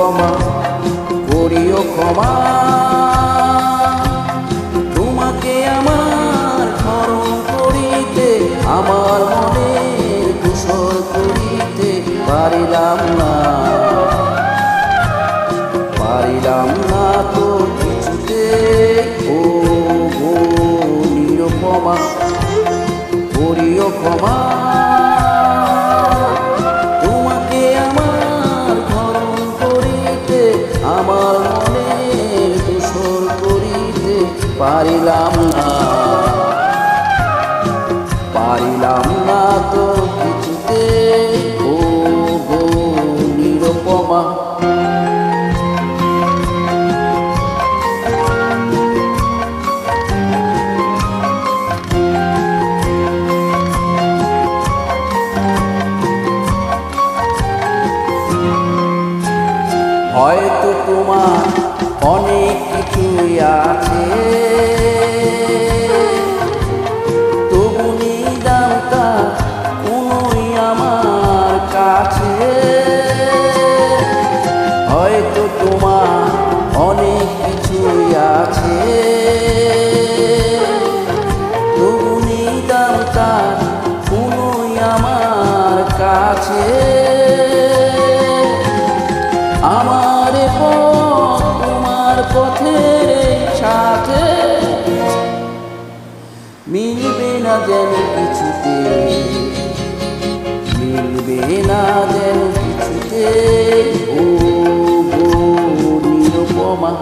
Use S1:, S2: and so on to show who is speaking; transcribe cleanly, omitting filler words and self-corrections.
S1: নিরুপমা করিও ক্ষমা। তোমাকে আমার স্মরণ করিতে আমার মনে ধূসর করিতে পারিলাম না, পারিলাম না তো কিছুতে। ও গো নিরুপমা করিও ক্ষমা। তোমাকে আমার স্মরণ করিতে আমার মনে ধূসর করিতে পারিলাম না, পারিলাম না তো কিছুতে। ও গো নিরুপমা হয়তো তোমার অনেক কিছুই আছে, তবু নিদানটা কোনোই আমার কাছে। হয়তো তোমার অনেক কিছুই আছে, তবু নিদানটা কোনোই আমার কাছে। আমার পথ তোমার পথের সাথে মিলবে না যেন কিছুতে, মিলবে না যেন কিছুতে। ও গো নিরুপমা